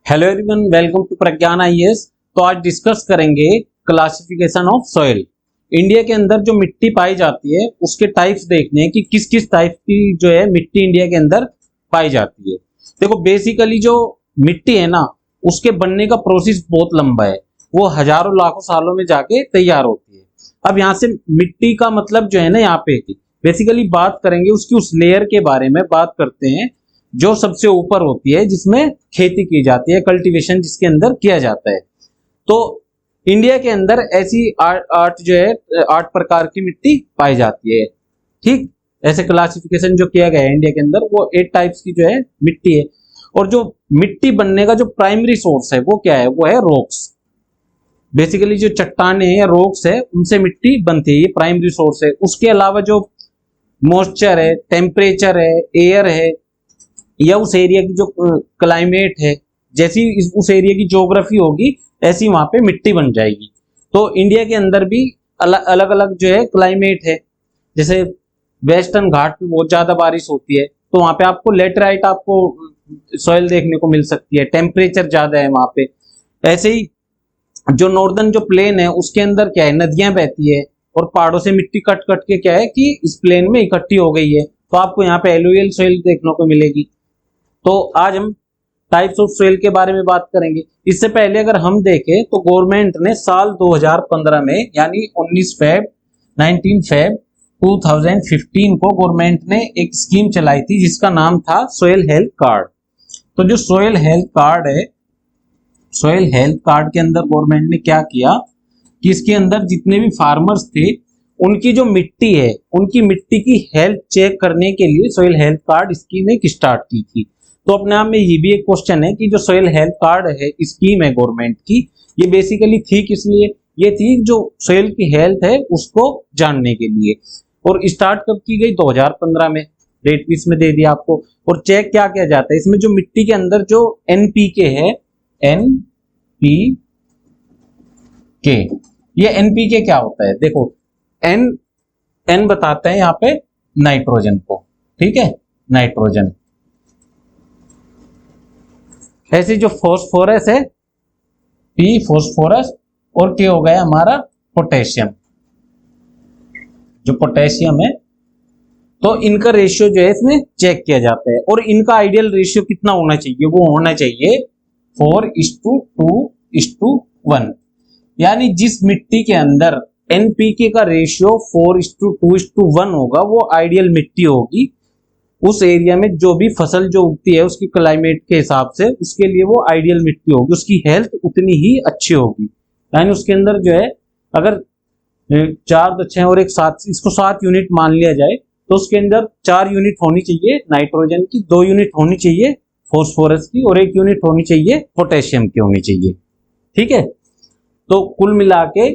Hello everyone, welcome to Pragyan IAS. तो आज discuss करेंगे क्लासिफिकेशन ऑफ सॉइल। इंडिया के अंदर जो मिट्टी पाई जाती है उसके टाइप्स देखने हैं कि किस किस टाइप की जो है मिट्टी इंडिया के अंदर पाई जाती है। देखो, बेसिकली जो मिट्टी है ना, उसके बनने का प्रोसेस बहुत लंबा है, वो हजारों लाखों सालों में जाके तैयार होती है। अब यहाँ से मिट्टी का मतलब जो है ना, यहाँ पे बेसिकली बात करेंगे उसकी उस लेयर के बारे में बात करते हैं जो सबसे ऊपर होती है, जिसमें खेती की जाती है, कल्टीवेशन जिसके अंदर किया जाता है। तो इंडिया के अंदर ऐसी आठ जो है 8 प्रकार की मिट्टी पाई जाती है। ठीक, ऐसे क्लासिफिकेशन जो किया गया है इंडिया के अंदर, वो 8 टाइप्स की जो है मिट्टी है। और जो मिट्टी बनने का जो प्राइमरी सोर्स है वो क्या है? वो है रॉक्स। बेसिकली जो चट्टाने या रॉक्स है उनसे मिट्टी बनती है, ये प्राइमरी सोर्स है। उसके अलावा जो मॉइस्चर है, टेम्परेचर है, एयर है, या उस एरिया की जो क्लाइमेट है, जैसी उस एरिया की ज्योग्राफी होगी ऐसी वहां पे मिट्टी बन जाएगी। तो इंडिया के अंदर भी अलग अलग जो है क्लाइमेट है। जैसे वेस्टर्न घाट पे बहुत ज्यादा बारिश होती है तो वहां पे आपको लेटराइट आपको सॉइल देखने को मिल सकती है, टेम्परेचर ज्यादा है वहां पे। ऐसे ही जो नॉर्दर्न जो प्लेन है उसके अंदर क्या है, नदियां बहती है और पहाड़ों से मिट्टी कट कट के क्या है कि इस प्लेन में इकट्ठी हो गई है, तो आपको यहाँ पे एलुवियल सॉइल देखने को मिलेगी। तो आज हम टाइप्स ऑफ सॉइल के बारे में बात करेंगे। इससे पहले अगर हम देखें तो गवर्नमेंट ने साल 2015 में, यानी 19 फेब 2015 को गवर्नमेंट ने एक स्कीम चलाई थी जिसका नाम था सॉइल हेल्थ कार्ड। तो जो सॉइल हेल्थ कार्ड है, सॉइल हेल्थ कार्ड के अंदर गवर्नमेंट ने क्या किया कि इसके अंदर जितने भी फार्मर्स थे उनकी जो मिट्टी है, उनकी मिट्टी की हेल्थ चेक करने के लिए सॉइल हेल्थ कार्ड स्कीम एक स्टार्ट की थी। तो अपने आप में ये भी एक क्वेश्चन है कि जो सॉइल हेल्थ कार्ड है, स्कीम है गवर्नमेंट की, ये बेसिकली थी किस लिए? ये थी जो सॉइल की हेल्थ है उसको जानने के लिए। और स्टार्ट कब की गई? 2015 में। डेट भी इसमें दे दिया आपको। और चेक क्या किया जाता है इसमें? जो मिट्टी के अंदर जो एनपीके है, एनपीके, ये एनपीके क्या होता है? देखो, एन बताते हैं यहाँ पे नाइट्रोजन को, ठीक है, नाइट्रोजन। ऐसे जो फॉस्फोरस है, पी फॉस्फोरस, और क्या हो गया हमारा पोटेशियम, जो पोटेशियम है। तो इनका रेशियो जो है इसमें चेक किया जाता है। और इनका आइडियल रेशियो कितना होना चाहिए? वो होना चाहिए 4:2:1। यानी जिस मिट्टी के अंदर एनपीके का रेशियो 4:2:1 होगा वो आइडियल मिट्टी होगी। उस एरिया में जो भी फसल जो उगती है उसकी क्लाइमेट के हिसाब से उसके लिए वो आइडियल मिट्टी होगी, उसकी हेल्थ उतनी ही अच्छी होगी। यानी उसके अंदर जो है अगर 4 और 1 7, इसको 7 यूनिट मान लिया जाए तो उसके अंदर 4 यूनिट होनी चाहिए नाइट्रोजन की, 2 यूनिट होनी चाहिए फॉस्फोरस की, और 1 यूनिट होनी चाहिए पोटेशियम की होनी चाहिए। ठीक है, तो कुल मिला के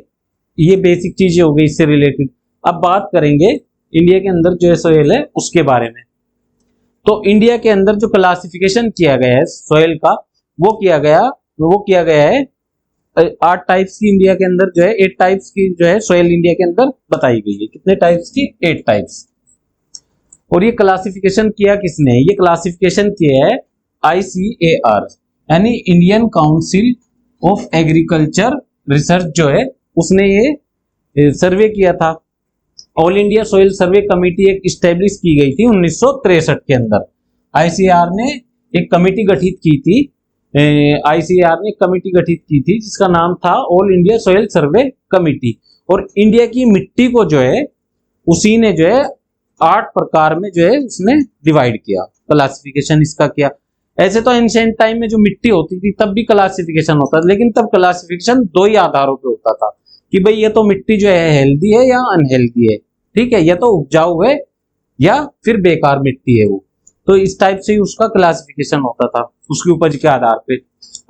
ये बेसिक चीजें हो गई इससे रिलेटेड। अब बात करेंगे इंडिया के अंदर जो सॉइल है उसके बारे में। तो इंडिया के अंदर जो क्लासिफिकेशन किया गया है सॉइल का, वो किया गया है 8 टाइप्स की। इंडिया के अंदर जो है 8 टाइप्स की जो है सॉइल इंडिया के अंदर बताई गई है। कितने टाइप्स की? 8 टाइप्स। और ये क्लासिफिकेशन किया किसने? ये क्लासिफिकेशन किया है ICAR, यानी Indian council of agriculture research जो है उसने ये सर्वे किया था। ऑल इंडिया सॉइल सर्वे कमेटी एक स्टैब्लिश की गई थी 1963 के अंदर। आईसीआर ने एक कमेटी गठित की थी, जिसका नाम था ऑल इंडिया सॉइल सर्वे कमेटी। और इंडिया की मिट्टी को जो है उसी ने जो है 8 प्रकार में जो है उसने डिवाइड किया, क्लासिफिकेशन इसका किया। ऐसे तो एंशिएंट टाइम में जो मिट्टी होती थी तब भी क्लासिफिकेशन होता था, लेकिन तब क्लासिफिकेशन 2 ही आधारों पे होता था कि भाई ये तो मिट्टी जो है हेल्दी है या अनहेल्दी है, ठीक है, या तो उपजाऊ है या फिर बेकार मिट्टी है वो। तो इस टाइप से ही उसका क्लासिफिकेशन होता था उसकी उपज के आधार पे।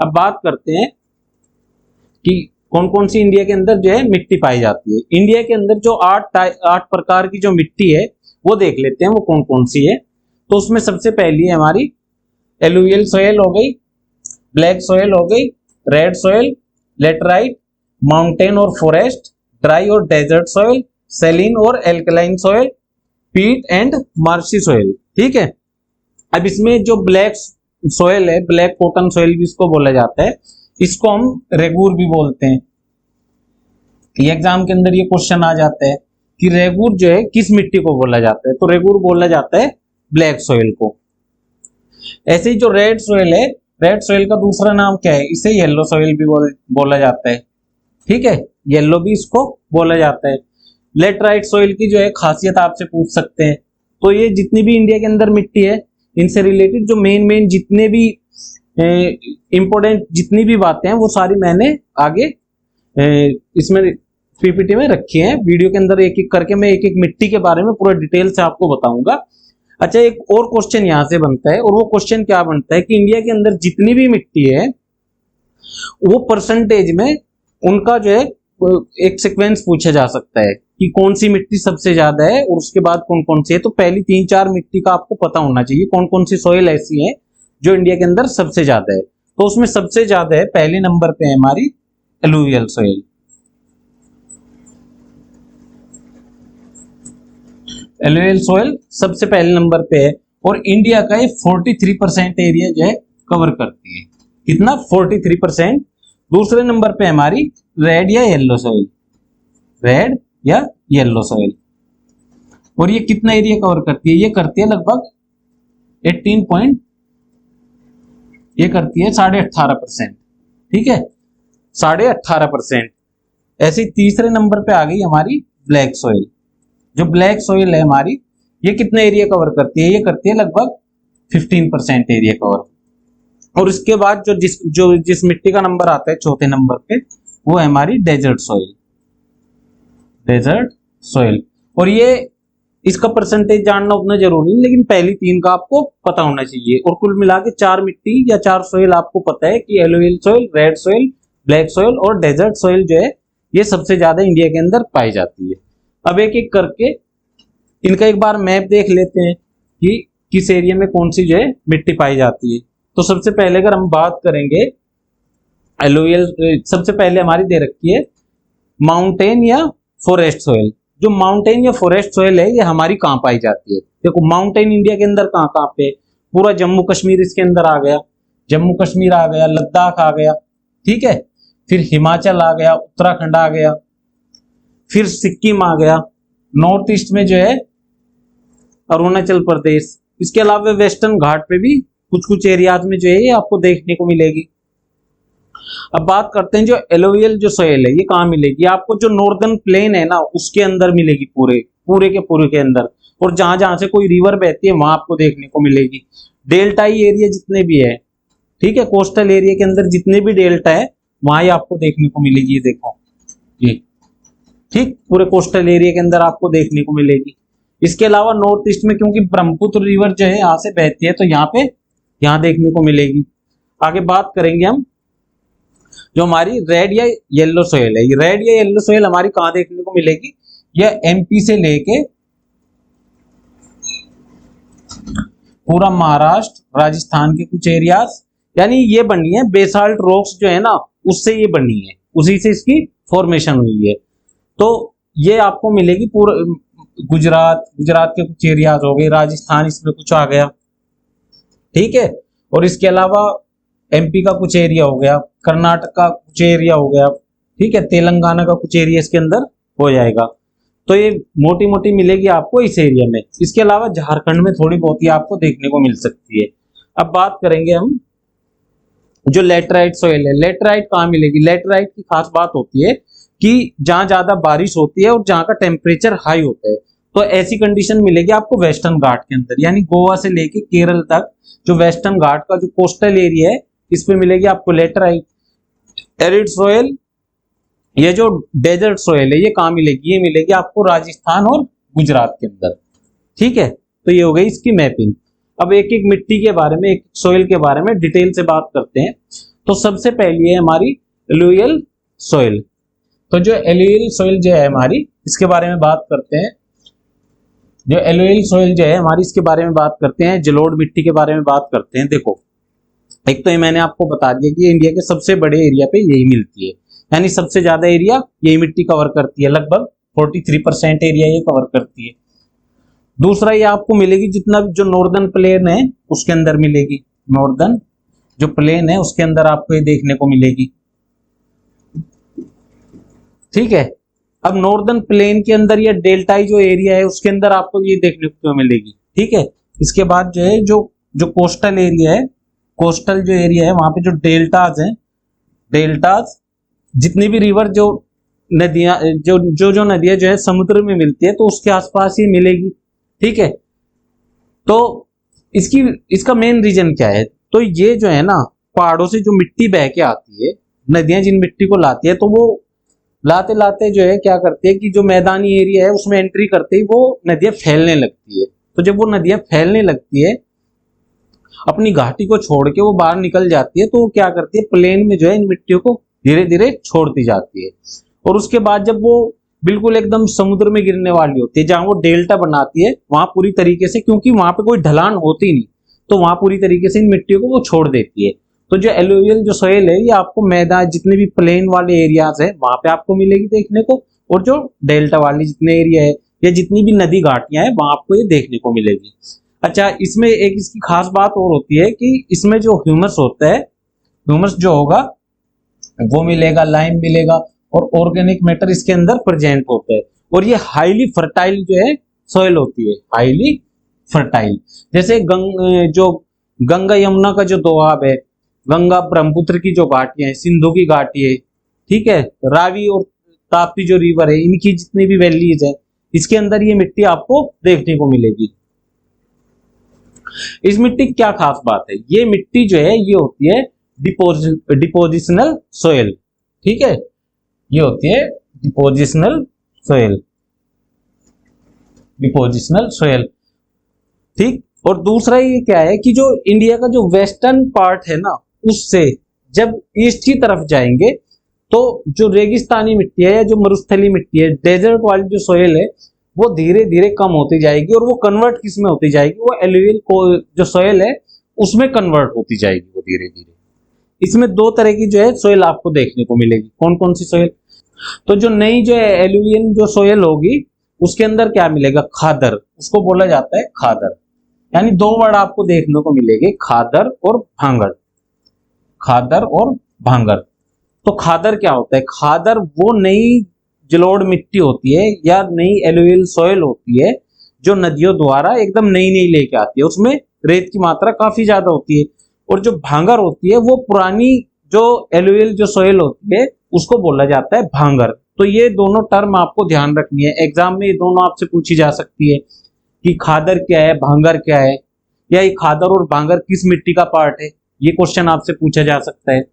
अब बात करते हैं कि कौन कौन सी इंडिया के अंदर जो है मिट्टी पाई जाती है। इंडिया के अंदर जो 8 प्रकार की जो मिट्टी है वो देख लेते हैं वो कौन कौन सी है। तो उसमें सबसे पहली है हमारी एलुवियल सॉइल हो गई, ब्लैक सॉइल हो गई, रेड सॉइल, लेटराइट, माउंटेन और फॉरेस्ट, ड्राई और डेजर्ट सॉइल, सैलिन और एल्कलाइन सॉइल, पीट एंड मार्शी सॉइल। ठीक है, अब इसमें जो ब्लैक सोयल है, ब्लैक कॉटन सोयल भी इसको बोला जाता है, इसको हम रेगूर भी बोलते हैं। ये एग्जाम के अंदर ये क्वेश्चन आ जाता है कि रेगूर जो है किस मिट्टी को बोला जाता है, तो रेगूर बोला जाता है ब्लैक सोयल को। ऐसे ही जो रेड सोयल है, रेड सोयल का दूसरा नाम क्या है, इसे येलो सोयल भी बोला जाता है। ठीक है, येलो भी इसको बोला जाता है। लेटराइट सोयल की जो है खासियत आपसे पूछ सकते हैं। तो ये जितनी भी इंडिया के अंदर मिट्टी है, इनसे रिलेटेड जो मेन जितने भी इंपॉर्टेंट जितनी भी बातें हैं वो सारी मैंने आगे इसमें पीपीटी में रखी है। वीडियो के अंदर एक एक करके मैं एक एक मिट्टी के बारे में पूरा डिटेल से आपको बताऊंगा। अच्छा, एक और क्वेश्चन यहां से बनता है, और वो क्वेश्चन क्या बनता है कि इंडिया के अंदर जितनी भी मिट्टी है वो परसेंटेज में उनका जो है एक सीक्वेंस पूछा जा सकता है कि कौन सी मिट्टी सबसे ज्यादा है और उसके बाद कौन कौन सी है। तो पहली 3-4 मिट्टी का आपको पता होना चाहिए कौन कौन सी सॉइल ऐसी है जो इंडिया के अंदर सबसे ज्यादा है। तो उसमें सबसे ज्यादा है, पहले नंबर पे है हमारी एलुवियल सॉइल। एलुवियल सॉइल सबसे पहले नंबर पे है और इंडिया का ये 43% एरिया जो है कवर करती है। कितना? 43%। दूसरे नंबर पे हमारी रेड या येलो सॉइल, रेड या येलो सॉइल, और ये कितना एरिया कवर करती है? ये करती है लगभग 18.18%। ठीक है, 18.5%। ऐसी तीसरे नंबर पे आ गई हमारी ब्लैक सॉइल। जो ब्लैक सॉइल है हमारी, ये कितना एरिया कवर करती है? ये करती है लगभग 15% एरिया कवर। और इसके बाद जिस मिट्टी का नंबर आता है चौथे नंबर पे, वो है हमारी डेजर्ट सॉइल, डेजर्ट सॉइल। और ये इसका परसेंटेज जानना उतना जरूरी नहीं, लेकिन पहली 3 का आपको पता होना चाहिए। और कुल मिला के 4 मिट्टी या 4 सॉइल आपको पता है कि alluvial soil, red soil, black soil और डेजर्ट सॉइल जो है ये सबसे ज्यादा इंडिया के अंदर पाई जाती है। अब एक एक करके इनका एक बार मैप देख लेते हैं कि किस एरिया में कौन सी जो है मिट्टी पाई जाती है। तो सबसे पहले अगर हम बात करेंगे एलुवियल, सबसे पहले हमारी दे रखी है माउंटेन या फॉरेस्ट सॉइल। जो माउंटेन या फॉरेस्ट सॉइल है ये हमारी कहाँ पाई जाती है? देखो, माउंटेन इंडिया के अंदर कहाँ कहाँ पे? पूरा जम्मू कश्मीर इसके अंदर आ गया, जम्मू कश्मीर आ गया, लद्दाख आ गया, ठीक है, फिर हिमाचल आ गया, उत्तराखंड आ गया, फिर सिक्किम आ गया, नॉर्थ ईस्ट में जो है अरुणाचल प्रदेश। इसके अलावा वेस्टर्न घाट पे भी कुछ कुछ एरियाज में जो है ये आपको देखने को मिलेगी। अब बात करते हैं जो एलुवियल जो सॉइल है ये कहाँ मिलेगी? आपको जो नॉर्दर्न प्लेन है ना उसके अंदर मिलेगी, पूरे के अंदर। और जहां जहां से कोई रिवर बहती है वहां आपको देखने को मिलेगी। डेल्टाई एरिया जितने भी है, ठीक है, कोस्टल एरिया के अंदर जितने भी डेल्टा है वहां आपको देखने को मिलेगी। देखो ये, ठीक, पूरे कोस्टल एरिया के अंदर आपको देखने को मिलेगी। इसके अलावा नॉर्थ ईस्ट में क्योंकि ब्रह्मपुत्र रिवर जो है यहाँ से बहती है तो यहाँ देखने को मिलेगी। आगे बात करेंगे हम जो हमारी रेड या येलो सॉइल है। ये रेड या येलो सॉइल हमारी कहां देखने को मिलेगी? यह एमपी से लेके पूरा महाराष्ट्र, राजस्थान के कुछ एरियाज, यानी ये बनी है बेसाल्ट रॉक्स जो है ना उससे ये बनी है, उसी से इसकी फॉर्मेशन हुई है। तो ये आपको मिलेगी पूरा गुजरात के कुछ एरियाज हो गए, राजस्थान इसमें कुछ आ गया, ठीक है, और इसके अलावा एमपी का कुछ एरिया हो गया, कर्नाटक का कुछ एरिया हो गया, ठीक है, तेलंगाना का कुछ एरिया इसके अंदर हो जाएगा। तो ये मोटी मोटी मिलेगी आपको इस एरिया में। इसके अलावा झारखंड में थोड़ी बहुत ही आपको देखने को मिल सकती है। अब बात करेंगे हम जो लेटराइट सॉइल है। लेटराइट कहाँ मिलेगी? लेटराइट की खास बात होती है कि जहां ज्यादा बारिश होती है और जहां का टेम्परेचर हाई होता है, तो ऐसी कंडीशन मिलेगी आपको वेस्टर्न घाट के अंदर, यानी गोवा से लेके केरल तक जो वेस्टर्न घाट का जो कोस्टल एरिया है इसमें मिलेगी आपको लेटराइट। एरिड सॉइल, ये जो डेजर्ट सॉइल है ये कहाँ मिलेगी? ये मिलेगी आपको राजस्थान और गुजरात के अंदर, ठीक है। तो ये हो गई इसकी मैपिंग। अब एक एक मिट्टी के बारे में, एक सॉइल के बारे में डिटेल से बात करते हैं। तो सबसे पहली है हमारी एलुवियल सॉइल। तो जो एलुवियल सॉइल जो है हमारी, इसके बारे में बात करते हैं। जो एलुवियल सॉइल जो है हमारी, इसके बारे में बात करते हैं, जलोढ़ मिट्टी के बारे में बात करते हैं। देखो, एक तो ये मैंने आपको बता दिया कि इंडिया के सबसे बड़े एरिया पे यही मिलती है, यानी सबसे ज्यादा एरिया यही मिट्टी कवर करती है, लगभग 43% एरिया ये कवर करती है। दूसरा, ये आपको मिलेगी जितना जो नॉर्दर्न प्लेन है उसके अंदर मिलेगी, नॉर्दर्न जो प्लेन है उसके अंदर आपको ये देखने को मिलेगी। ठीक है, अब नॉर्दर्न प्लेन के अंदर ये डेल्टाई जो एरिया है उसके अंदर आपको ये देखने को मिलेगी। ठीक है, इसके बाद जो है जो कोस्टल एरिया है, कोस्टल जो एरिया है वहां पे जो डेल्टाज हैं, डेल्टाज जितनी भी रिवर जो नदियां जो नदियां जो है समुद्र में मिलती है तो उसके आसपास ही मिलेगी। ठीक है, तो इसका मेन रीजन क्या है, तो ये जो है ना पहाड़ों से जो मिट्टी बह के आती है, नदियां जिन मिट्टी को लाती है तो वो लाते लाते जो है क्या करती है कि जो मैदानी एरिया है उसमें एंट्री करते ही वो नदियां फैलने लगती है। तो जब वो नदियां फैलने लगती है अपनी घाटी को छोड़ के वो बाहर निकल जाती है, तो वो क्या करती है प्लेन में जो है इन मिट्टियों को धीरे धीरे छोड़ती जाती है। और उसके बाद जब वो बिल्कुल एकदम समुद्र में गिरने वाली होती है, जहां वो डेल्टा बनाती है वहां पूरी तरीके से, क्योंकि वहां पे कोई ढलान होती नहीं, तो वहां पूरी तरीके से इन मिट्टियों को वो छोड़ देती है। तो जो एलुवियल जो सोयल है ये आपको मैदान जितने भी प्लेन वाले एरियाज है वहां पे आपको मिलेगी देखने को, और जो डेल्टा वाली जितने एरिया है या जितनी भी नदी घाटियां हैं वहां आपको ये देखने को मिलेगी। अच्छा, इसमें एक इसकी खास बात और होती है कि इसमें जो ह्यूमस होता है, ह्यूमस जो होगा वो मिलेगा, लाइम मिलेगा, और ऑर्गेनिक मैटर इसके अंदर प्रेजेंट होता है। और ये हाईली फर्टाइल जो है सॉइल होती है, हाईली फर्टाइल। जैसे जो गंगा यमुना का जो दोआब है, गंगा ब्रह्मपुत्र की जो घाटियां है, सिंधु की घाटी है, ठीक है, रावी और ताप्ती जो रिवर है, इनकी जितनी भी वैलीज है इसके अंदर ये मिट्टी आपको देखने को मिलेगी। इस मिट्टी की क्या खास बात है, ये मिट्टी जो है ये होती है डिपोजिशनल सोयल। ठीक है, ये होती है डिपोजिशनल सोयल, डिपोजिशनल सोयल। ठीक, और दूसरा ये क्या है कि जो इंडिया का जो वेस्टर्न पार्ट है ना, उससे जब ईस्ट की तरफ जाएंगे तो जो रेगिस्तानी मिट्टी है या जो मरुस्थली मिट्टी है, डेजर्ट वाली जो सोयल है, वो धीरे धीरे कम होती जाएगी और वो कन्वर्ट किस में होती जाएगी, वो एलुवियल को जो सोयल है उसमें कन्वर्ट होती जाएगी वो धीरे धीरे। इसमें दो तरह की जो है सोयल आपको देखने को मिलेगी। कौन कौन सी सोयल, तो जो नई जो है एलुवियन जो सोयल होगी उसके अंदर क्या मिलेगा, खादर, उसको बोला जाता है खादर। यानी दो वर्ड आपको देखने को मिलेंगे, खादर और भांगड़, खादर और भांगड़। तो खादर क्या होता है, खादर वो नई जलोढ़ मिट्टी होती है या नई एलुवियल सॉइल होती है जो नदियों द्वारा एकदम नई नई लेके आती है, उसमें रेत की मात्रा काफी ज्यादा होती है। और जो भांगर होती है वो पुरानी जो एलुवियल जो सॉइल होती है उसको बोला जाता है भांगर। तो ये दोनों टर्म आपको ध्यान रखनी है, एग्जाम में ये दोनों आपसे पूछी जा सकती है कि खादर क्या है, भांगर क्या है, या ये खादर और भांगर किस मिट्टी का पार्ट है, ये क्वेश्चन आपसे पूछा जा सकता है।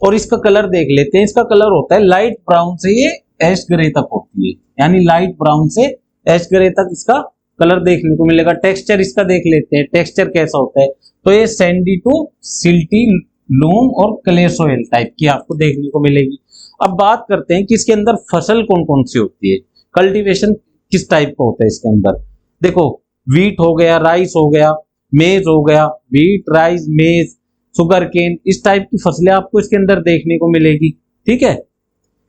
और इसका कलर देख लेते हैं, इसका कलर होता है लाइट ब्राउन से ये एश ग्रे तक होती है, यानी लाइट ब्राउन से एश ग्रे तक इसका कलर देखने को मिलेगा। टेक्सचर इसका देख लेते हैं, टेक्सचर कैसा होता है, तो ये सैंडी टू सिल्टी लूम और क्ले सोइल टाइप की आपको देखने को मिलेगी। अब बात करते हैं कि इसके अंदर फसल कौन कौन सी होती है, कल्टीवेशन किस टाइप का होता है इसके अंदर। देखो, वीट हो गया, राइस हो गया, मेज हो गया, वीट, राइस, मेज, सुगर केन, इस टाइप की फसलें आपको इसके अंदर देखने को मिलेगी। ठीक है,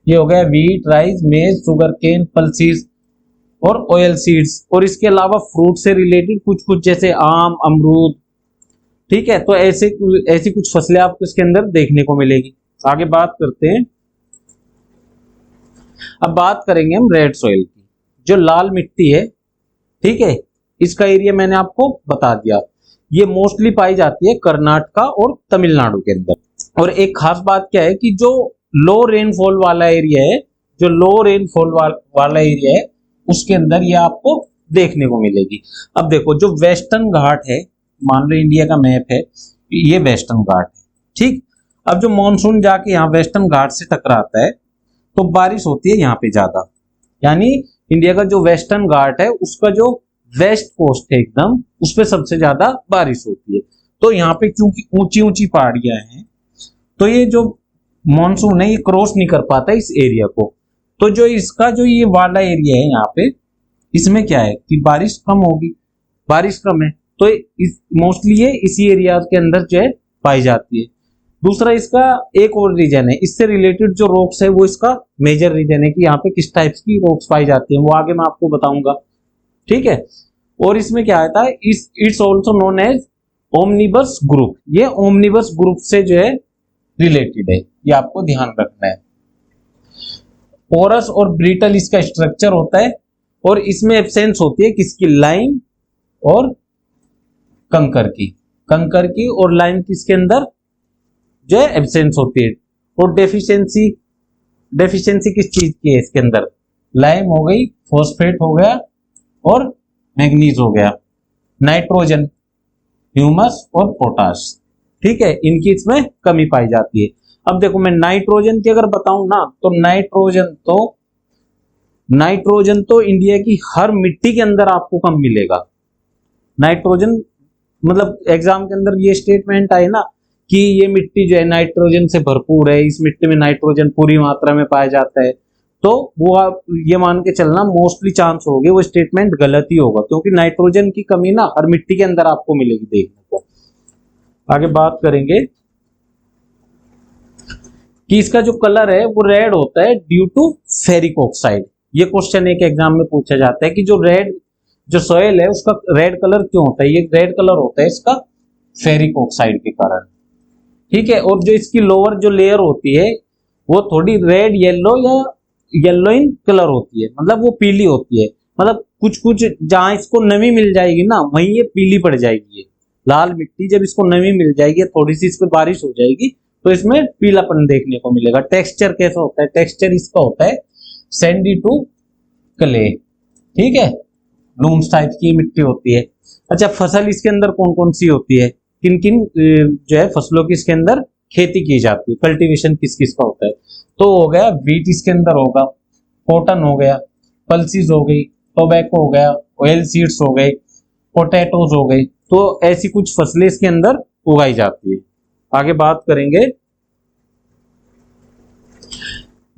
ये हो गया वीट, राइस, मेज, सुगर केन, पल्सीज और ऑयल सीड्स। और इसके अलावा फ्रूट से रिलेटेड कुछ कुछ जैसे आम, अमरूद। ठीक है, तो ऐसी कुछ फसलें आपको इसके अंदर देखने को मिलेगी। आगे बात करते हैं, अब बात करेंगे हम रेड सॉइल की, जो लाल मिट्टी है। ठीक है, इसका एरिया मैंने आपको बता दिया, ये मोस्टली पाई जाती है कर्नाटका और तमिलनाडु के अंदर। और एक खास बात क्या है कि जो लो रेनफॉल वाला एरिया है, जो लो रेनफॉल वाला एरिया है उसके अंदर ये आपको देखने को मिलेगी। अब देखो, जो वेस्टर्न घाट है, मान लो इंडिया का मैप है, ये वेस्टर्न घाट है। ठीक, अब जो मानसून जाके यहाँ वेस्टर्न घाट से टकराता है तो बारिश होती है यहाँ पे ज्यादा, यानी इंडिया का जो वेस्टर्न घाट है उसका जो वेस्ट कोस्ट है एकदम, उस पर सबसे ज्यादा बारिश होती है। तो यहाँ पे क्योंकि ऊंची ऊंची पहाड़ियां हैं तो ये जो मॉनसून है ये क्रॉस नहीं कर पाता इस एरिया को। तो जो इसका जो ये वाला एरिया है यहाँ पे, इसमें क्या है कि बारिश कम होगी, बारिश कम है तो मोस्टली ये इसी एरिया के अंदर जो है पाई जाती है। दूसरा इसका एक और रीजन है, इससे रिलेटेड जो रॉक्स है वो इसका मेजर रीजन है कि यहाँ पे किस टाइप्स की रॉक्स पाई जाती है, वो आगे मैं आपको बताऊंगा। ठीक है, और इसमें क्या आता है, it's also known as omnibus group, ये ओमनिबस ग्रुप से जो है रिलेटेड है, ये आपको ध्यान रखना है। पोरस और ब्रिटल इसका स्ट्रक्चर होता है और इसमें एब्सेंस होती है किसकी, लाइम और कंकर की और लाइम किसके अंदर जो है एब्सेंस होती है। और डेफिशिएंसी किस चीज की है इसके अंदर, लाइम हो गई, फॉस्फेट हो गया और मैग्नीज हो गया, नाइट्रोजन, ह्यूमस और पोटाश, ठीक है, इनकी इसमें कमी पाई जाती है। अब देखो मैं नाइट्रोजन की अगर बताऊं ना, तो नाइट्रोजन तो इंडिया की हर मिट्टी के अंदर आपको कम मिलेगा। नाइट्रोजन मतलब एग्जाम के अंदर ये स्टेटमेंट आए ना कि ये मिट्टी जो है नाइट्रोजन से भरपूर है, इस मिट्टी में नाइट्रोजन पूरी मात्रा में पाया जाता है, तो वो आप ये मान के चलना मोस्टली चांस होगी वो स्टेटमेंट गलत ही होगा, क्योंकि नाइट्रोजन की कमी ना हर मिट्टी के अंदर आपको मिलेगी देखने को। आगे बात करेंगे कि इसका जो कलर है वो रेड होता है ड्यू टू फेरिक ऑक्साइड। ये क्वेश्चन एक एग्जाम में पूछा जाता है कि जो सॉइल है उसका रेड कलर क्यों होता है। ये रेड कलर होता है इसका फेरिक ऑक्साइड के कारण, ठीक है। और जो इसकी लोअर जो लेयर होती है वो थोड़ी रेड येलो या येलो इन कलर होती है, मतलब वो पीली होती है, मतलब कुछ जहां इसको नमी मिल जाएगी ना वहीं ये पीली पड़ जाएगी। ये लाल मिट्टी जब इसको नमी मिल जाएगी, थोड़ी सी इस पर बारिश हो जाएगी तो इसमें पीलापन देखने को मिलेगा। टेक्सचर कैसा होता है, टेक्सचर इसका होता है सैंडी टू क्ले, ठीक है, लूम्स टाइप की मिट्टी होती है। अच्छा, फसल इसके अंदर कौन कौन सी होती है, किन किन जो है फसलों की इसके अंदर खेती की जाती है, कल्टीवेशन किस किस का होता है, तो हो गया वीट इसके अंदर होगा, कॉटन हो गया, पल्सीज हो गई, टोबैको हो गया, ऑयल सीड्स हो गए, पोटैटोज हो गई, तो ऐसी कुछ फसलें इसके अंदर उगाई जाती है। आगे बात करेंगे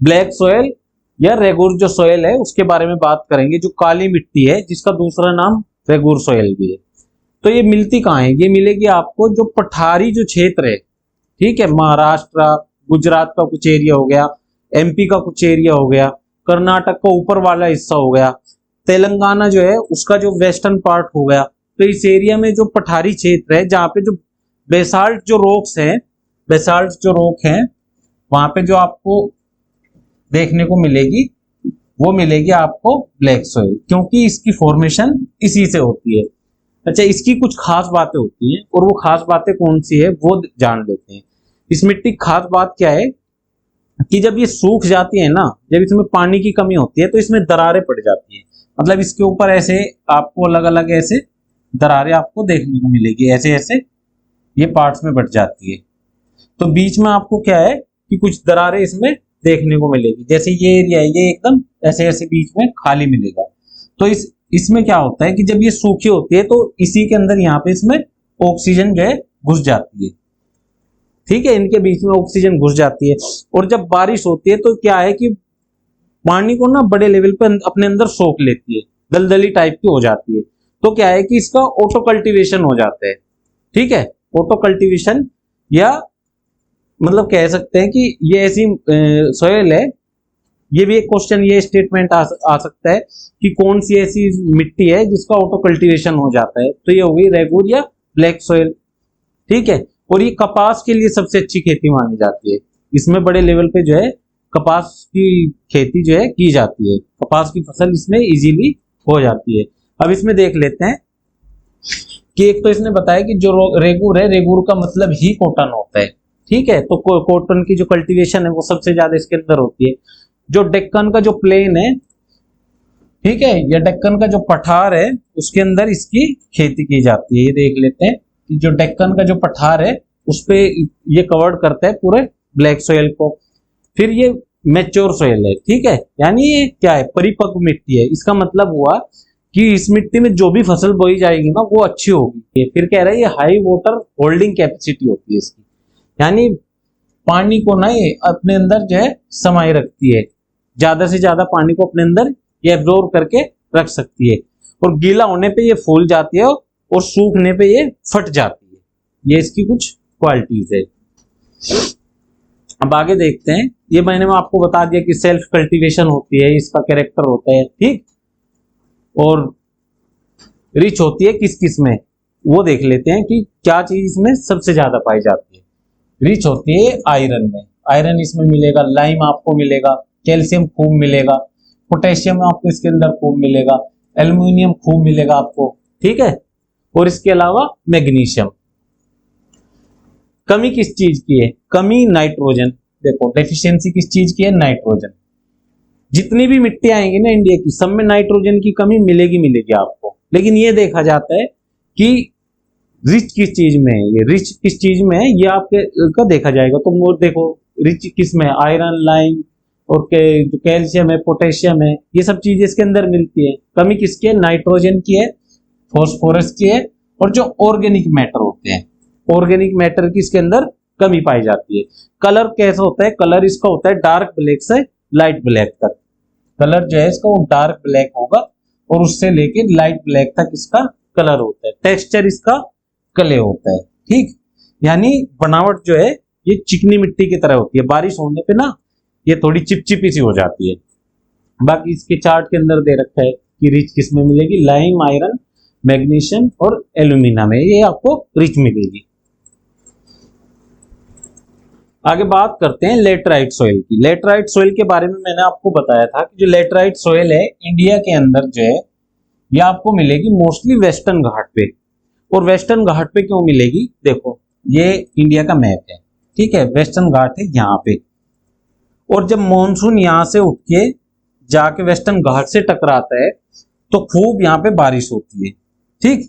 ब्लैक सॉयल या रेगुर जो सॉयल है उसके बारे में बात करेंगे, जो काली मिट्टी है जिसका दूसरा नाम रेगुर सॉयल भी है। तो ये मिलती कहाँ है, ये मिलेगी आपको जो पठारी जो क्षेत्र है, ठीक है, महाराष्ट्र, गुजरात का कुछ एरिया हो गया, एमपी का कुछ एरिया हो गया, कर्नाटक का ऊपर वाला हिस्सा हो गया, तेलंगाना जो है उसका जो वेस्टर्न पार्ट हो गया। तो इस एरिया में जो पठारी क्षेत्र है जहाँ पे जो बेसाल्ट जो रॉक हैं वहां पे जो आपको देखने को मिलेगी वो मिलेगी आपको ब्लैक सॉइल, क्योंकि इसकी फॉर्मेशन इसी से होती है। अच्छा, इसकी कुछ खास बातें होती हैं और वो खास बातें कौन सी है वो जान लेते हैं। इस मिट्टी की खास बात क्या है कि जब ये सूख जाती है ना, जब इसमें पानी की कमी होती है तो इसमें दरारें पड़ जाती है, मतलब इसके ऊपर ऐसे आपको अलग अलग ऐसे दरारें आपको देखने को मिलेगी, ऐसे ऐसे ये पार्ट्स में बट जाती है। तो बीच में आपको क्या है कि कुछ दरारें इसमें देखने को मिलेगी, जैसे ये एरिया है ये एकदम ऐसे ऐसे बीच में खाली मिलेगा। तो इसमें क्या होता है कि जब ये सूखी होती है तो इसी के अंदर यहाँ पे इसमें ऑक्सीजन जो है घुस जाती है, ठीक है, इनके बीच में ऑक्सीजन घुस जाती है। और जब बारिश होती है तो क्या है कि पानी को ना बड़े लेवल पे अपने अंदर सोख लेती है, दलदली टाइप की हो जाती है। तो क्या है कि इसका ऑटो कल्टीवेशन हो जाता है, ठीक है, ऑटो कल्टीवेशन, या मतलब कह सकते हैं कि ये ऐसी सॉइल है। ये भी एक क्वेश्चन, ये स्टेटमेंट आ सकता है कि कौन सी ऐसी मिट्टी है जिसका ऑटो कल्टीवेशन हो जाता है, तो ये हो गई रेगुर या ब्लैक सॉइल, ठीक है। और ये कपास के लिए सबसे अच्छी खेती मानी जाती है, इसमें बड़े लेवल पे जो है कपास की खेती जो है की जाती है, कपास की फसल इसमें इजीली हो जाती है। अब इसमें देख लेते हैं कि एक तो इसने बताया कि जो रेगुर है, रेगुर का मतलब ही कॉटन होता है, ठीक है, तो कॉटन की जो कल्टीवेशन है वो सबसे ज्यादा इसके अंदर होती है। जो डेक्कन का जो प्लेन है, ठीक है, या डेक्कन का जो पठार है उसके अंदर इसकी खेती की जाती है। ये देख लेते हैं कि जो डेक्कन का जो पठार है उस पे ये कवर्ड करता है पूरे ब्लैक सॉइल को। फिर ये मैच्योर सॉइल है, ठीक है, यानी ये क्या है, परिपक्व मिट्टी है। इसका मतलब हुआ कि इस मिट्टी में जो भी फसल बोई जाएगी ना वो अच्छी होगी। फिर कह रहा है ये हाई वाटर होल्डिंग कैपेसिटी होती है इसकी, यानी पानी को ना ये अपने अंदर जो है समाये रखती है, ज्यादा से ज्यादा पानी को अपने अंदर ये एब्जॉर्ब करके रख सकती है। और गीला होने पे ये फूल जाती है और सूखने पे ये फट जाती है। ये इसकी कुछ क्वालिटीज है। अब आगे देखते हैं, ये मैंने आपको बता दिया कि सेल्फ कल्टीवेशन होती है, इसका कैरेक्टर होता है, ठीक, और रिच होती है किस किस में, वो देख लेते हैं कि क्या चीज इसमें सबसे ज्यादा पाई जाती है। रिच होती है आयरन में, आयरन इसमें मिलेगा, लाइम आपको मिलेगा, कैल्शियम खूब मिलेगा, पोटेशियम आपको इसके अंदर खूब मिलेगा, एल्यूमिनियम खूब मिलेगा आपको, ठीक है। और इसके अलावा मैग्नीशियम। कमी किस चीज की है? कमी नाइट्रोजन। देखो डेफिशिएंसी किस चीज की है? नाइट्रोजन। जितनी भी मिट्टी आएंगी ना इंडिया की, सब में नाइट्रोजन की कमी मिलेगी मिलेगी आपको। लेकिन ये देखा जाता है कि रिच किस चीज में है, ये रिच किस चीज में है ये आपके का देखा जाएगा। तो वो देखो रिच किस में है? आयरन, लाइम और जो कैल्शियम है, पोटेशियम है, ये सब चीजें इसके अंदर मिलती है। कमी किसकी है? नाइट्रोजन की है, फॉस्फोरस की है, और जो ऑर्गेनिक मैटर होते हैं, ऑर्गेनिक मैटर की इसके अंदर कमी पाई जाती है। कलर कैसा होता है? कलर इसका होता है डार्क ब्लैक से लाइट ब्लैक तक। कलर जो है इसका वो डार्क ब्लैक होगा और उससे लेके लाइट ब्लैक तक इसका कलर होता है। टेक्सचर इसका क्ले होता है, ठीक। यानी बनावट जो है ये चिकनी मिट्टी की तरह होती है, बारिश होने पे ना ये थोड़ी चिपचिपी सी हो जाती है। बाकी इसके चार्ट के अंदर दे रखा है कि रिच किस में मिलेगी, लाइम, आयरन, मैग्नीशियम और एल्यूमिना में ये आपको रिच मिलेगी। आगे बात करते हैं लेटराइट सॉइल की। लेटराइट सॉइल के बारे में मैंने आपको बताया था कि जो लेटराइट सॉइल है इंडिया के अंदर जो है ये आपको मिलेगी मोस्टली वेस्टर्न घाट पे। और वेस्टर्न घाट पे क्यों मिलेगी? देखो ये इंडिया का मैप है, ठीक है, वेस्टर्न घाट है यहाँ पे। और जब मॉनसून यहाँ से उठ के जाके वेस्टर्न घाट से टकराता है तो खूब यहाँ पे बारिश होती है, ठीक,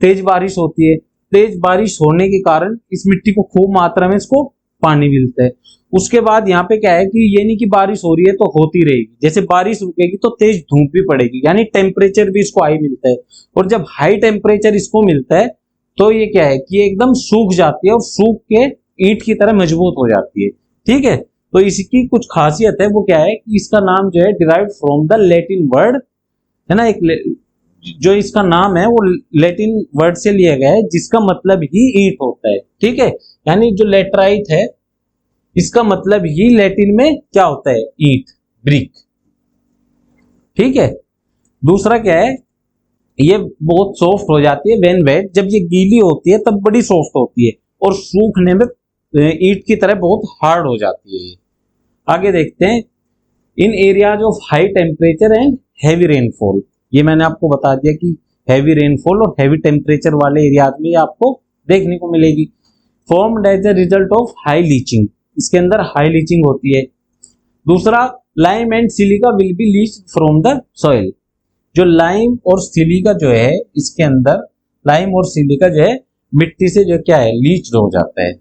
तेज बारिश होती है। तेज बारिश होने के कारण इस मिट्टी को खूब मात्रा में इसको पानी मिलता है। उसके बाद यहाँ पे क्या है कि ये नहीं कि बारिश हो रही है तो होती रहेगी, जैसे बारिश रुकेगी तो तेज धूप भी पड़ेगी, यानी टेम्परेचर भी इसको हाई मिलता है। और जब हाई टेम्परेचर इसको मिलता है तो ये क्या है कि ये एकदम सूख जाती है और सूख के ईंट की तरह मजबूत हो जाती है, ठीक है। तो इसकी कुछ खासियत है, वो क्या है कि इसका नाम जो है derived from the Latin word है ना, एक जो इसका नाम है वो लैटिन वर्ड से लिया गया है जिसका मतलब ही ईंट होता है, ठीक है। यानी जो लेटराइट है इसका मतलब ही लैटिन में क्या होता है? ईंट, ब्रिक, ठीक है। दूसरा क्या है, ये बहुत सॉफ्ट हो जाती है व्हेन वेट, जब ये गीली होती है तब बड़ी सॉफ्ट होती है और सूखने में ईंट की तरह बहुत हार्ड हो जाती है। आगे देखते हैं, in areas of high temperature and heavy rainfall. ये मैंने आपको बता दिया कि हैवी रेनफॉल और हैवी टेम्परेचर वाले एरियाज में आपको देखने को मिलेगी। Formed as a result of high leaching, इसके अंदर हाई लीचिंग होती है। दूसरा, lime and silica will be leached from the soil. जो लाइम और सिलिका जो है इसके अंदर, लाइम और सिलिका जो है मिट्टी से जो क्या है लीच हो जाता है,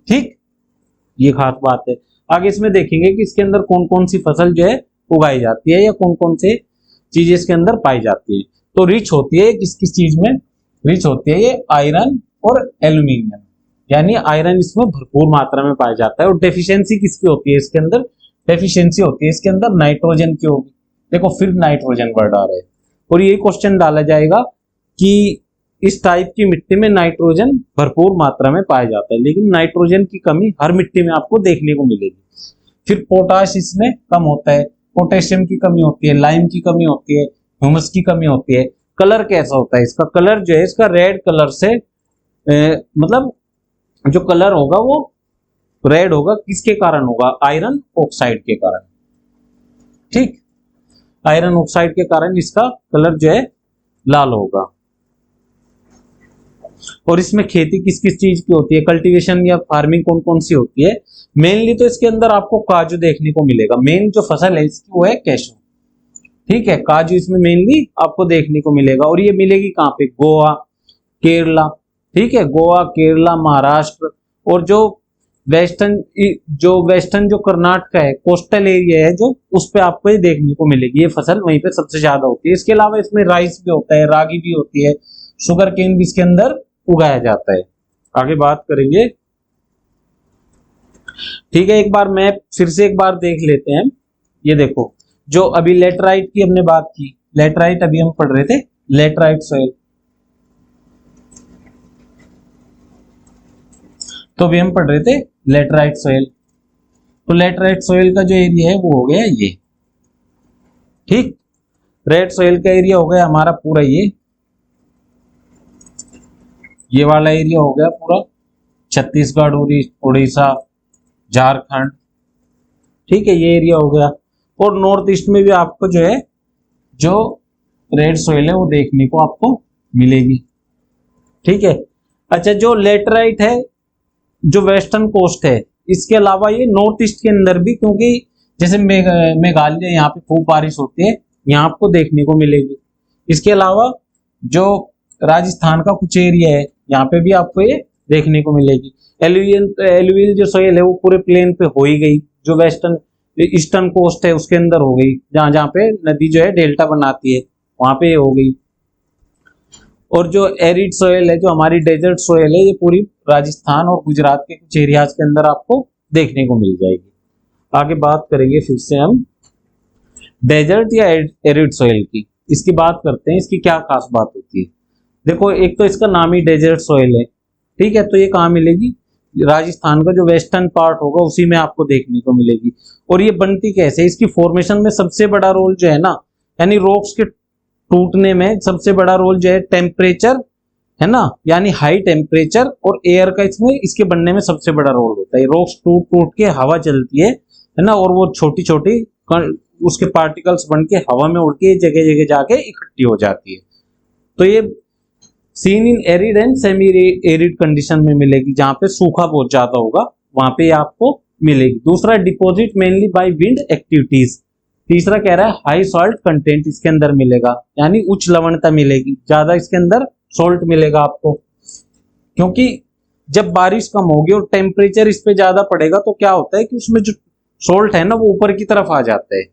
ठीक, ये खास बात है। आगे इसमें देखेंगे कि इसके अंदर कौन कौन सी फसल जो है उगाई जाती है या कौन कौन से चीजें इसके अंदर पाई जाती है। तो रिच होती है किस किस चीज में? रिच होती है ये आयरन और एल्यूमिनियम, यानी आयरन इसमें भरपूर मात्रा में पाया जाता है। और डेफिशिएंसी किसकी होती है इसके अंदर? डेफिशिएंसी होती है इसके अंदर नाइट्रोजन की होगी। देखो फिर नाइट्रोजन वर्ड आ रहा है और ये क्वेश्चन डाला जाएगा कि इस टाइप की मिट्टी में नाइट्रोजन भरपूर मात्रा में पाया जाता है, लेकिन नाइट्रोजन की कमी हर मिट्टी में आपको देखने को मिलेगी। फिर पोटाश इसमें कम होता है, पोटेशियम की कमी होती है, लाइम की कमी होती है, ह्यूमस की कमी होती है। कलर कैसा होता है इसका? कलर जो है इसका रेड कलर से मतलब जो कलर होगा वो रेड होगा, किसके कारण होगा? आयरन ऑक्साइड के कारण, ठीक, आयरन ऑक्साइड के कारण इसका कलर जो है लाल होगा। और इसमें खेती किस किस चीज की होती है, कल्टीवेशन या फार्मिंग कौन कौन सी होती है? मेनली तो इसके अंदर आपको काजू देखने को मिलेगा। मेन जो फसल है इसकी वो है कैशू, ठीक है, काजू इसमें मेनली आपको देखने को मिलेगा। और ये मिलेगी कहाँ पे? गोवा, केरला, ठीक है, गोवा, केरला, महाराष्ट्र और जो वेस्टर्न जो कर्नाटक है, कोस्टल एरिया है जो, उस पे आपको ये देखने को मिलेगी। ये फसल वहीं पे सबसे ज्यादा होती है। इसके अलावा इसमें राइस भी होता है, रागी भी होती है, शुगर केन भी इसके अंदर उगाया जाता है। आगे बात करेंगे, ठीक है। एक बार मैप फिर से एक बार देख लेते हैं। ये देखो जो अभी लेटराइट की हमने बात की, लेटराइट अभी हम पढ़ रहे थे, लेटराइट सॉइल, तो अभी हम पढ़ रहे थे लेटराइट सॉइल। तो लेटराइट सॉइल का जो एरिया है वो हो गया ये, ठीक। रेड सॉइल का एरिया हो गया हमारा पूरा ये, ये वाला एरिया हो गया पूरा छत्तीसगढ़, उड़ीसा, झारखंड, ठीक है, ये एरिया हो गया। और नॉर्थ ईस्ट में भी आपको जो है जो रेड सॉइल है वो देखने को आपको मिलेगी, ठीक है। अच्छा, जो लेटराइट है, जो वेस्टर्न कोस्ट है, इसके अलावा ये नॉर्थ ईस्ट के अंदर भी, क्योंकि जैसे मेघालय, यहाँ पे खूब बारिश होती है, यहाँ आपको देखने को मिलेगी। इसके अलावा जो राजस्थान का कुछ एरिया है, यहाँ पे भी आपको ये देखने को मिलेगी। एलुवियल जो सॉइल है वो पूरे प्लेन पे हो ही गई, जो वेस्टर्न ईस्टर्न कोस्ट है उसके अंदर हो गई, जहां जहां पे नदी जो है डेल्टा बनाती है वहां पे हो गई। और जो एरिड सॉइल है, जो हमारी डेजर्ट सॉइल है, ये पूरी राजस्थान और गुजरात के कुछ एरियाज के अंदर आपको देखने को मिल जाएगी। आगे बात करेंगे फिर से हम डेजर्ट या एरिड सॉइल की। इसकी बात करते हैं, इसकी क्या खास बात होती है। देखो, एक तो इसका नाम ही डेजर्ट सॉइल है, ठीक है, तो ये कहाँ मिलेगी, राजस्थान का जो वेस्टर्न पार्ट होगा उसी में आपको देखने को मिलेगी। और ये बनती कैसे, इसकी फॉर्मेशन में सबसे बड़ा रोल जो है ना, यानी रॉक्स के टूटने में सबसे बड़ा रोल जो है टेम्परेचर है ना, यानी हाई टेम्परेचर और एयर का इसमें इसके बनने में सबसे बड़ा रोल होता है। रॉक्स टूट टूट के हवा चलती है ना, और वो छोटी छोटी उसके पार्टिकल्स बन के हवा में उड़ के जगह जगह जाके इकट्ठी हो जाती है। तो ये seen in arid and semi arid condition में मिलेगी, जहां पे सूखा बहुत ज्यादा होगा वहां पे आपको मिलेगी। दूसरा, deposit mainly by wind activities. तीसरा कह रहा है हाई सॉल्ट कंटेंट इसके अंदर मिलेगा, यानी उच्च लवणता मिलेगी, ज्यादा इसके अंदर सॉल्ट मिलेगा आपको। क्योंकि जब बारिश कम होगी और टेम्परेचर इस पे ज्यादा पड़ेगा तो क्या होता है कि उसमें जो सॉल्ट है ना वो ऊपर की तरफ आ जाता है।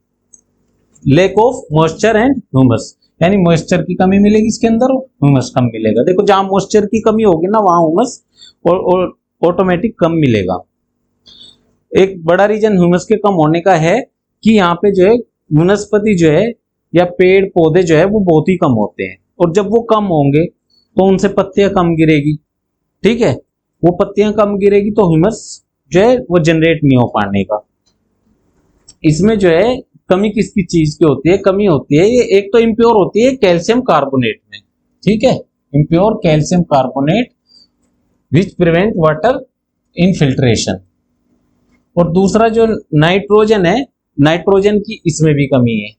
Lake of moisture and humus, यानी मॉइस्चर की कमी मिलेगी इसके अंदर और ह्यूमस कम मिलेगा। देखो, जहां मॉइस्चर की कमी होगी ना वहां ह्यूमस और ऑटोमेटिक कम मिलेगा। एक बड़ा रीजन ह्यूमस के कम होने का है कि यहाँ पे जो है वनस्पति जो है या पेड़ पौधे जो है वो बहुत ही कम होते हैं, और जब वो कम होंगे तो उनसे पत्तियां कम गिरेगी, ठीक है, वो पत्तियां कम गिरेगी तो ह्यूमस जो है वो जनरेट नहीं हो पाने का। इसमें जो है कमी किसकी चीज की होती है, कमी होती है ये एक तो इम्प्योर होती है कैल्शियम कार्बोनेट में, ठीक है, impure calcium carbonate which prevent water infiltration. और दूसरा जो नाइट्रोजन है, नाइट्रोजन की इसमें भी कमी है,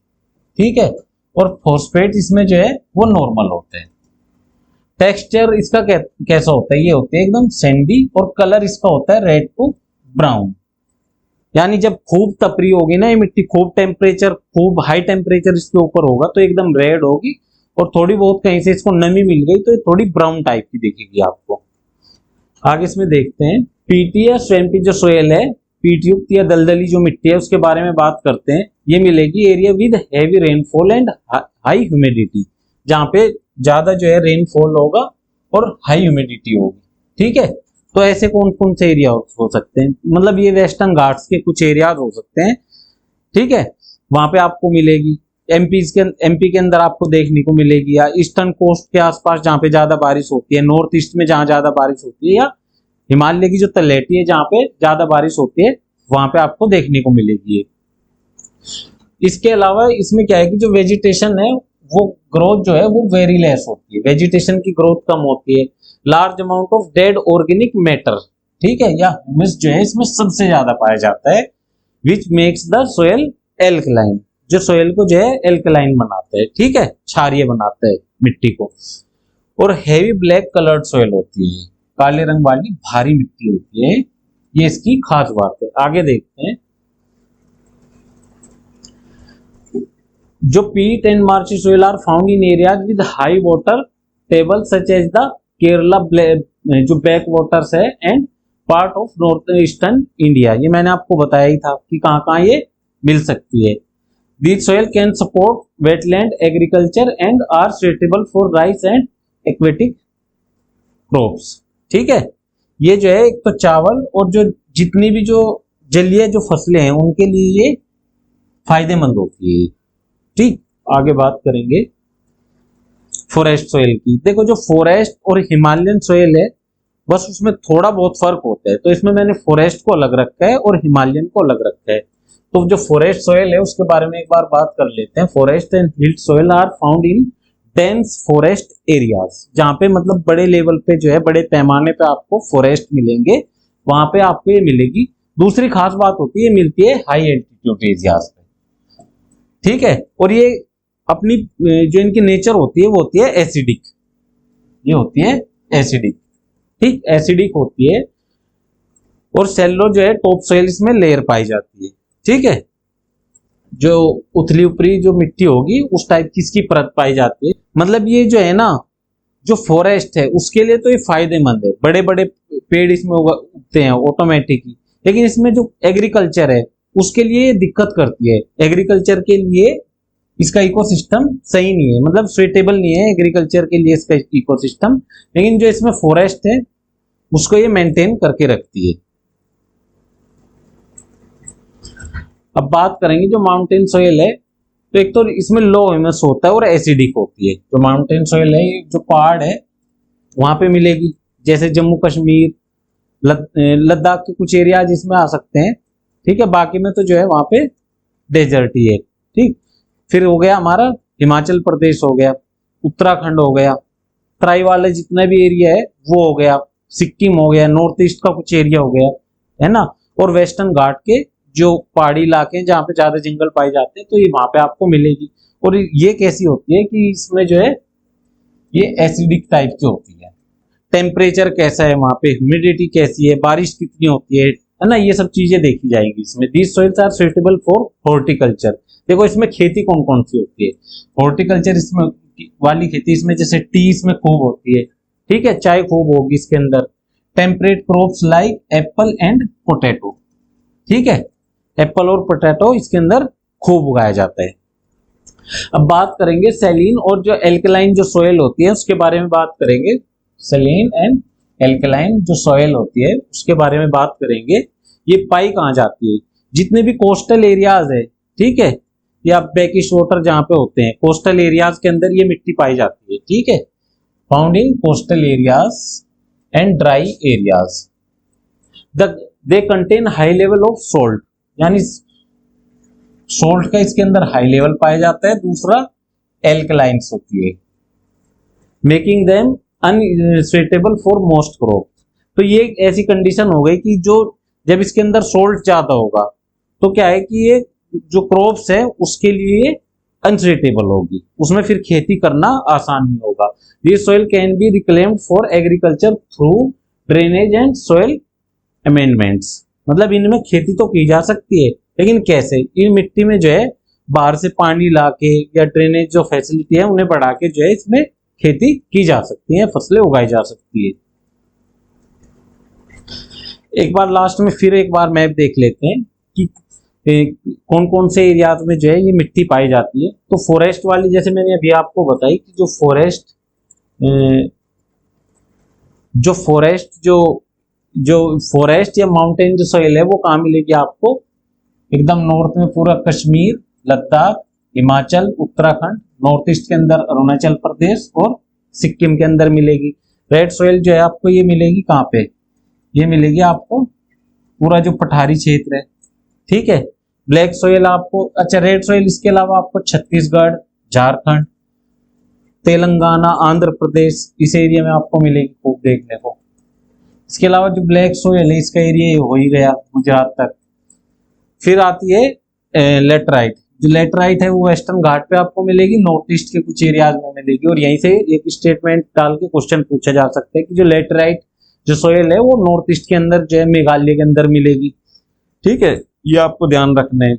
ठीक है, और फॉस्फेट इसमें जो है वो नॉर्मल होते हैं। टेक्सचर इसका कैसा होता है, ये होते हैं एकदम सैंडी, और कलर इसका होता है रेड टू ब्राउन। यानी जब खूब तपरी होगी ना ये मिट्टी, खूब टेम्परेचर, खूब हाई टेम्परेचर इसके ऊपर होगा तो एकदम रेड होगी, और थोड़ी बहुत कहीं से इसको नमी मिल गई तो ये थोड़ी ब्राउन टाइप की दिखेगी आपको। आगे इसमें देखते हैं पीटी या स्वैम्पी जो सोयल है, पीट युक्त या दलदली जो मिट्टी है उसके बारे में बात करते हैं। ये मिलेगी area with heavy rainfall and high humidity, जहां पे ज्यादा जो है रेनफॉल होगा और हाई ह्यूमिडिटी होगी, ठीक है। तो ऐसे कौन कौन से एरिया हो सकते हैं, मतलब ये वेस्टर्न घाट्स के कुछ एरियाज हो सकते हैं, ठीक है, वहां पे आपको मिलेगी। एमपी के अंदर आपको देखने को मिलेगी, या ईस्टर्न कोस्ट के आसपास जहां पे ज्यादा बारिश होती है, नॉर्थ ईस्ट में जहां ज्यादा बारिश होती है, या हिमालय की जो तलहटी है जहां पे ज्यादा बारिश होती है वहां पे आपको देखने को मिलेगी। इसके अलावा इसमें क्या है कि जो वेजिटेशन है वो ग्रोथ जो है वो वेरी लेस होती है, वेजिटेशन की ग्रोथ कम होती है। Large amount of dead organic matter, ठीक है, या ह्यूमस जो है इसमें सबसे ज्यादा पाया जाता है, which makes the soil alkaline, जो सोयल को जो है एल्कलाइन बनाता है, ठीक है, क्षारीय बनाता है मिट्टी को। और हैवी ब्लैक कलर्ड सोयल होती है, काले रंग वाली भारी मिट्टी होती है, ये इसकी खास बात है। आगे देखते हैं, जो peat and marshy soil are found in areas with high water table such as the Kerala जो बैक वाटर्स है and part of north eastern India. ये मैंने आपको बताया ही था कि कहां कहां ये मिल सकती है। This soil can support wetland agriculture and are suitable for rice and aquatic crops, ठीक है। ये जो है एक तो चावल और जो जितनी भी जो जलीय जो फसलें हैं उनके लिए ये फायदेमंद होती है, ठीक। आगे बात करेंगे फॉरेस्ट सोयल की। देखो, जो फॉरेस्ट और हिमालयन सोयल है बस उसमें थोड़ा बहुत फर्क होता है, तो इसमें मैंने फॉरेस्ट को अलग रखा है और हिमालयन को अलग रखा है। तो जो फॉरेस्ट सोयल है उसके बारे में एक बार बात कर लेते हैं। Forest and hill soil are found in dense forest areas, जहाँ पे मतलब बड़े लेवल पे जो है, बड़े पैमाने पे आपको फॉरेस्ट मिलेंगे, वहां पे आपको ये मिलेगी। दूसरी खास बात होती है, मिलती है हाई एल्टीट्यूड एरियाज पे, ठीक है। और ये अपनी जो इनकी नेचर होती है वो होती है एसिडिक, ये होती है एसिडिक, ठीक, एसिडिक होती है। और सेलो जो है टॉप सोइल इसमें लेयर पाई जाती है, ठीक है। जो उथली ऊपरी जो मिट्टी होगी उस टाइप की इसकी परत पाई जाती है। मतलब ये जो है ना, जो फॉरेस्ट है उसके लिए तो ये फायदेमंद है, बड़े बड़े पेड़ इसमें उगते हैं ऑटोमेटिकली। लेकिन इसमें जो एग्रीकल्चर है उसके लिए ये दिक्कत करती है। एग्रीकल्चर के लिए इसका इकोसिस्टम सही नहीं है, मतलब सुइटेबल नहीं है एग्रीकल्चर के लिए इसका इकोसिस्टम। लेकिन जो इसमें फॉरेस्ट है उसको ये मेंटेन करके रखती है। अब बात करेंगे जो माउंटेन सॉइल है, तो एक तो इसमें लो ह्यूमस होता है और एसिडिक होती है। जो माउंटेन सॉइल है, जो पहाड़ है वहां पे मिलेगी, जैसे जम्मू कश्मीर, लद्दाख के कुछ एरिया जिसमें आ सकते हैं, ठीक है। बाकी में तो जो है वहां पे डेजर्ट ही है, ठीक। फिर हो गया हमारा हिमाचल प्रदेश हो गया, उत्तराखंड हो गया, तराई वाले जितना भी एरिया है वो हो गया, सिक्किम हो गया, नॉर्थ ईस्ट का कुछ एरिया हो गया, है ना। और वेस्टर्न घाट के जो पहाड़ी इलाके हैं जहाँ पे ज्यादा जंगल पाए जाते हैं, तो ये वहां पे आपको मिलेगी। और ये कैसी होती है कि इसमें जो है ये एसिडिक टाइप की होती है। टेम्परेचर कैसा है वहां पे, ह्यूमिडिटी कैसी है, बारिश कितनी होती है ना, ये सब चीजें देखी जाएंगी इसमें। These soils are suitable for horticulture. देखो इसमें खेती कौन कौन सी होती है, हॉर्टिकल्चर इसमें वाली खेती, इसमें जैसे टी इसमें खूब होती है, ठीक है, चाय खूब होगी इसके अंदर। Temperate crops like Apple and potato, ठीक है, एप्पल और पोटैटो इसके अंदर खूब उगाया जाता है। अब बात करेंगे सैलिन और जो एल्कलाइन जो सॉइल होती है उसके बारे में बात करेंगे। सैलिन एंड एल्कलाइन जो सॉइल होती है उसके बारे में बात करेंगे। ये पाई कहाँ जाती है, जितने भी कोस्टल एरियाज है, ठीक है, या बैकिश वाटर जहां पे होते हैं, कोस्टल एरियाज के अंदर ये मिट्टी पाई जाती है, ठीक है। Found in coastal areas and dry areas. They contain high level of salt, यानी सोल्ट का इसके अंदर हाई लेवल पाया जाता है। दूसरा एल्कलाइंस होती है, making them unsuitable for most crop. तो ये एक ऐसी कंडीशन हो गई कि जो जब इसके अंदर सोल्ट ज्यादा होगा तो क्या है कि ये जो क्रॉप्स है उसके लिए अनसुइटेबल होगी, उसमें फिर खेती करना आसान नहीं होगा। This soil can be reclaimed for agriculture through drainage and soil amendments. मतलब इनमें खेती तो की जा सकती है, लेकिन कैसे, इन मिट्टी में जो है बाहर से पानी लाके या ड्रेनेज जो फैसिलिटी है उन्हें बढ़ा के जो है इसमें खेती की जा सकती है, फसलें उगाई जा सकती है। एक बार लास्ट में फिर एक बार मैप देख लेते हैं कि कौन कौन से एरियाज में जो है ये मिट्टी पाई जाती है। तो फॉरेस्ट वाली, जैसे मैंने अभी आपको बताई कि जो फॉरेस्ट या माउंटेन जो सॉइल है वो कहाँ मिलेगी आपको, एकदम नॉर्थ में पूरा कश्मीर, लद्दाख, हिमाचल, उत्तराखंड, नॉर्थ ईस्ट के अंदर अरुणाचल प्रदेश और सिक्किम के अंदर मिलेगी। रेड सॉइल जो है आपको ये मिलेगी कहाँ पे, ये मिलेगी आपको पूरा जो पठारी क्षेत्र है, ठीक है। ब्लैक सॉइल आपको, अच्छा रेड सॉइल इसके अलावा आपको छत्तीसगढ़, झारखंड, तेलंगाना, आंध्र प्रदेश इस एरिया में आपको मिलेगी खूब देखने को। इसके अलावा जो ब्लैक सॉइल है इसका एरिया हो ही गया गुजरात तक। फिर आती है लेटराइट। जो लेटराइट है वो वेस्टर्न घाट पे आपको मिलेगी, नॉर्थ ईस्ट के कुछ एरियाज में मिलेगी। और यहीं से एक स्टेटमेंट डाल के क्वेश्चन पूछा जा सकता है कि जो लेटराइट जो सॉइल है वो नॉर्थ ईस्ट के अंदर जो है मेघालय के अंदर मिलेगी, ठीक है, ये आपको ध्यान रखना है।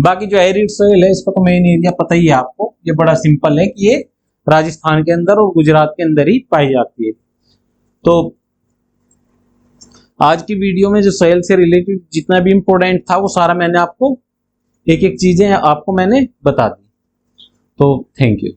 बाकी जो एरिड सॉइल है इसका तो मेन एरिया पता ही है आपको, ये बड़ा सिंपल है कि ये राजस्थान के अंदर और गुजरात के अंदर ही पाई जाती है। तो आज की वीडियो में जो सॉइल से रिलेटेड जितना भी इंपॉर्टेंट था वो सारा मैंने आपको एक एक चीजें आपको मैंने बता दी। तो थैंक यू।